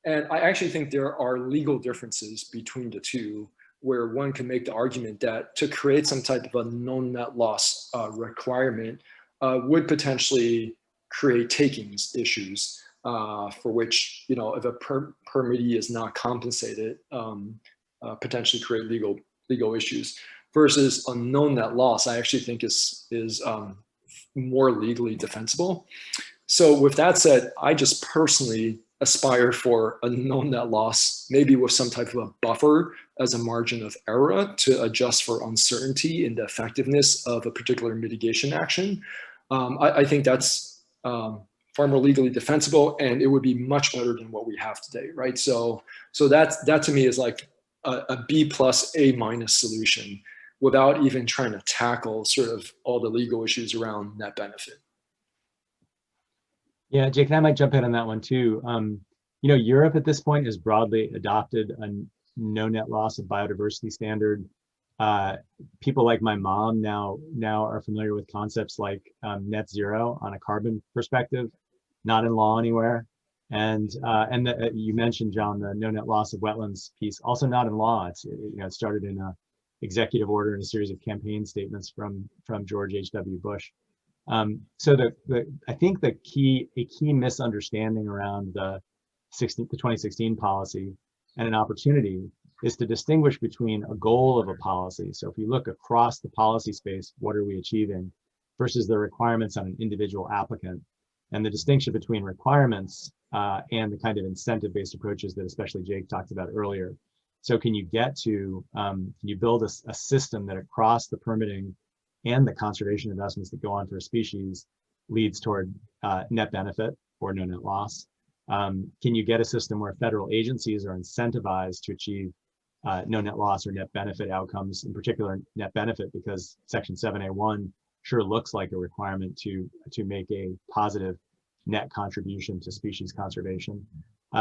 Speaker 2: And I actually think there are legal differences between the two, where one can make the argument that to create some type of a known net loss requirement would potentially create takings issues for which, if a permittee is not compensated, potentially create legal issues, versus a known net loss, I actually think is more legally defensible. So with that said, I just personally aspire for a known net loss, maybe with some type of a buffer as a margin of error to adjust for uncertainty in the effectiveness of a particular mitigation action. I think that's far more legally defensible, and it would be much better than what we have today, right? So that to me is like a B+ A- solution without even trying to tackle sort of all the legal issues around net benefit.
Speaker 3: Yeah, Jake, and I might jump in on that one too. Europe at this point has broadly adopted a no net loss of biodiversity standard. People like my mom now are familiar with concepts like net zero on a carbon perspective, not in law anywhere. You mentioned, John, the no net loss of wetlands piece, also not in law. It started in a executive order and a series of campaign statements from George H.W. Bush. So I think a key misunderstanding around the 2016 policy and an opportunity is to distinguish between a goal of a policy. So if you look across the policy space, what are we achieving versus the requirements on an individual applicant, and the distinction between requirements and the kind of incentive-based approaches that especially Jake talked about earlier. So can you can you build a system that across the permitting and the conservation investments that go on for a species leads toward net benefit or no net loss? Can you get a system where federal agencies are incentivized to achieve no net loss or net benefit outcomes, in particular net benefit, because Section 7A1 sure looks like a requirement to make a positive net contribution to species conservation.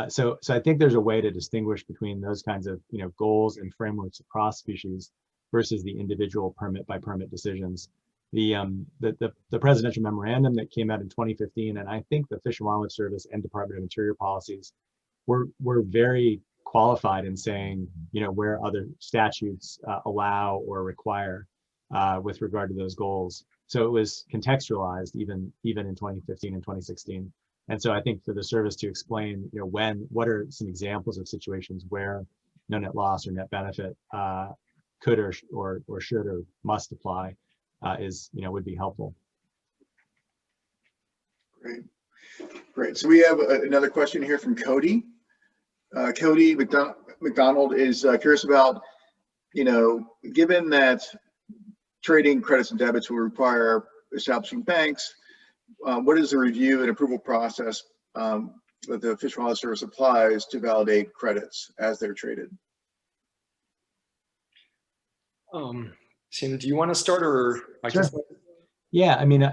Speaker 3: So I think there's a way to distinguish between those kinds of goals and frameworks across species versus the individual permit by permit decisions. The presidential memorandum that came out in 2015, and I think the Fish and Wildlife Service and Department of Interior policies were very qualified in saying, where other statutes allow or require with regard to those goals. So it was contextualized even in 2015 and 2016. And so I think for the service to explain, what are some examples of situations where no net loss or net benefit could or should or must apply would be helpful.
Speaker 1: Great. So we have another question here from Cody. Cody McDonald is curious about, given that trading credits and debits will require establishing banks, what is the review and approval process that the Fish and Wildlife Service applies to validate credits as they're traded?
Speaker 2: Tim, do you want to start, or I
Speaker 3: Sure.
Speaker 2: can?
Speaker 3: Yeah, I mean,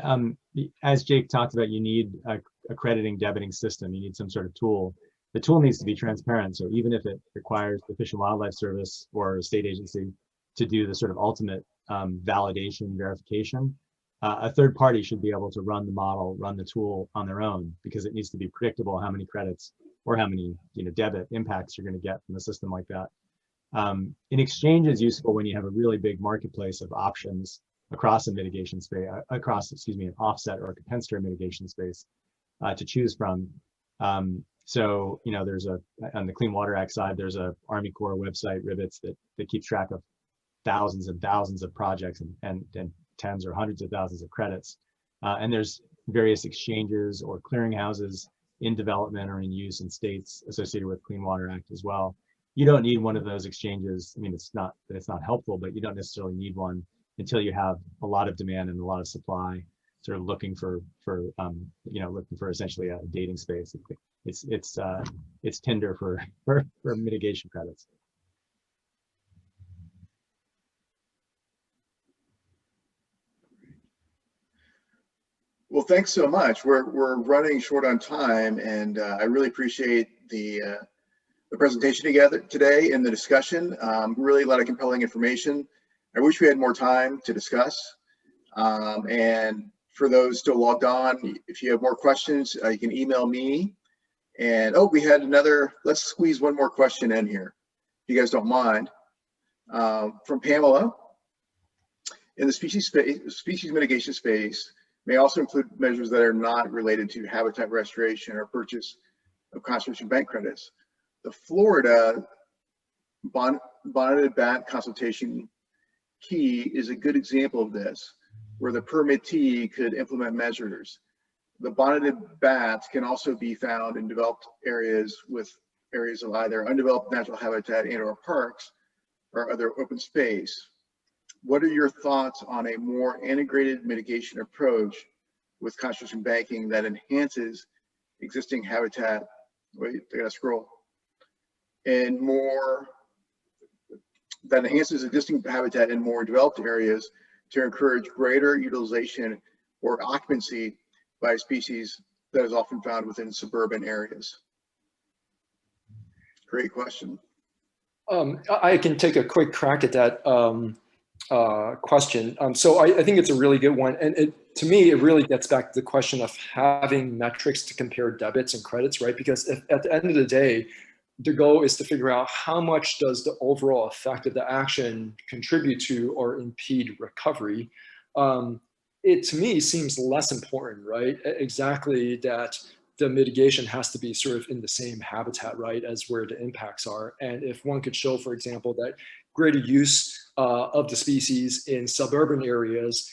Speaker 3: as Jake talked about, you need a crediting debiting system. You need some sort of tool. The tool needs to be transparent. So even if it requires the Fish and Wildlife Service or a state agency to do the sort of ultimate validation verification, a third party should be able to run the model, run the tool on their own, because it needs to be predictable how many credits or how many debit impacts you're going to get from a system like that. An exchange is useful when you have a really big marketplace of options across a mitigation space, an offset or a compensatory mitigation space to choose from. So there's on the Clean Water Act side, there's a Army Corps website, Rivets, that keeps track of thousands and thousands of projects and tens or hundreds of thousands of credits. And there's various exchanges or clearinghouses in development or in use in states associated with Clean Water Act as well. You don't need one of those exchanges. I mean, it's not that it's not helpful, but you don't necessarily need one until you have a lot of demand and a lot of supply, sort of looking for essentially a dating space. It's Tinder for mitigation credits.
Speaker 1: Well, thanks so much. We're running short on time, and I really appreciate the presentation today and the discussion. Really a lot of compelling information. I wish we had more time to discuss. And for those still logged on, if you have more questions, you can email me. And we had another. Let's squeeze one more question in here, if you guys don't mind, from Pamela. In the species mitigation space, may also include measures that are not related to habitat restoration or purchase of conservation bank credits. The Florida bonneted bat consultation key is a good example of this, where the permittee could implement measures. The bonneted bats can also be found in developed areas with areas of either undeveloped natural habitat and or parks or other open space. What are your thoughts on a more integrated mitigation approach with conservation banking that enhances existing habitat? Wait, I gotta scroll. And that enhances existing habitat in more developed areas to encourage greater utilization or occupancy by a species that is often found within suburban areas? Great question.
Speaker 2: I can take a quick crack at that question. So I think it's a really good one. And to me, it really gets back to the question of having metrics to compare debits and credits, right? Because if, at the end of the day, the goal is to figure out how much does the overall effect of the action contribute to or impede recovery. It, to me, seems less important, right? Exactly, that the mitigation has to be sort of in the same habitat, right, as where the impacts are. And if one could show, for example, that greater use of the species in suburban areas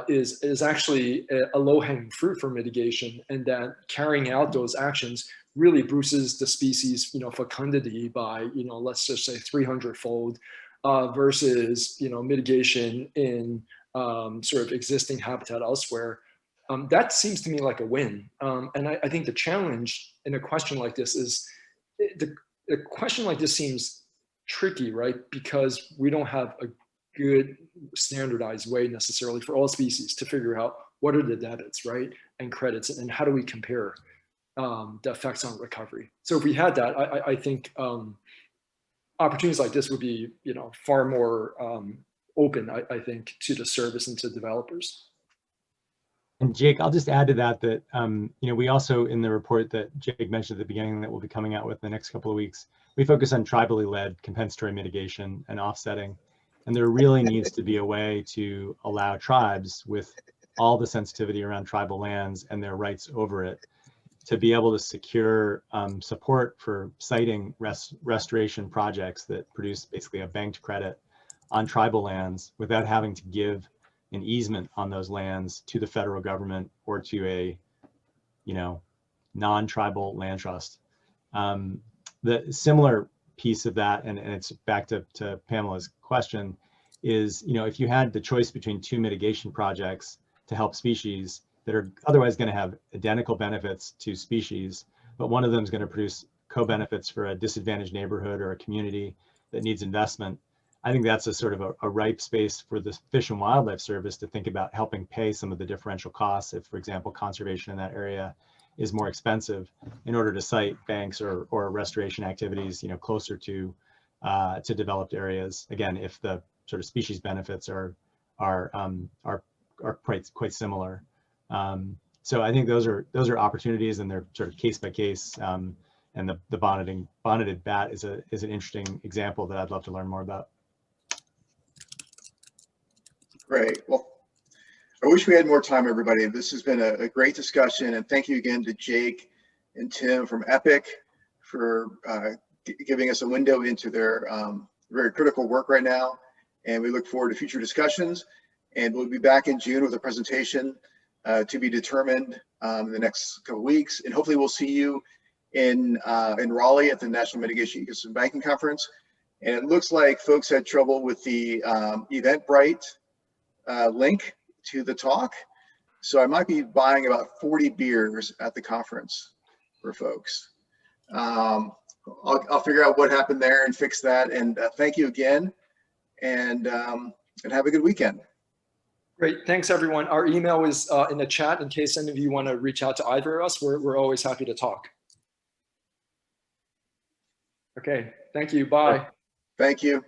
Speaker 2: is actually a low-hanging fruit for mitigation, and that carrying out those actions really boosts the species, fecundity by, let's just say 300-fold versus, mitigation in sort of existing habitat elsewhere. That seems to me like a win. And I think the challenge in a question like this is, the question like this seems tricky, right? Because we don't have a good standardized way necessarily for all species to figure out what are the debits, right, and credits, and how do we compare the effects on recovery. So if we had that, I think opportunities like this would be, far more open, I think, to the service and to developers.
Speaker 3: And Jake, I'll just add to that we also, in the report that Jake mentioned at the beginning that we'll be coming out with in the next couple of weeks, we focus on tribally led compensatory mitigation and offsetting. And there really needs to be a way to allow tribes with all the sensitivity around tribal lands and their rights over it to be able to secure support for siting restoration projects that produce basically a banked credit on tribal lands without having to give an easement on those lands to the federal government or to a, non-tribal land trust. The similar piece of that, and it's back to Pamela's question, is, if you had the choice between two mitigation projects to help species that are otherwise going to have identical benefits to species, but one of them is going to produce co-benefits for a disadvantaged neighborhood or a community that needs investment, I think that's a sort of a ripe space for the Fish and Wildlife Service to think about helping pay some of the differential costs if, for example, conservation in that area is more expensive in order to site banks or restoration activities, closer to developed areas. Again, if the sort of species benefits are quite similar. So I think those are opportunities, and they're sort of case by case. And the bonneted bat is an interesting example that I'd love to learn more about.
Speaker 1: Great. Well, I wish we had more time, everybody. This has been a great discussion, and thank you again to Jake and Tim from EPIC for giving us a window into their very critical work right now. And we look forward to future discussions. And we'll be back in June with a presentation to be determined in the next couple of weeks. And hopefully we'll see you in Raleigh at the National Mitigation Ecosystem Banking Conference. And it looks like folks had trouble with the Eventbrite link to the talk. So I might be buying about 40 beers at the conference for folks. I'll figure out what happened there and fix that. And thank you again, and have a good weekend.
Speaker 2: Great, thanks everyone. Our email is in the chat in case any of you want to reach out to either of us. We're always happy to talk. Okay, thank you, bye.
Speaker 1: Thank you.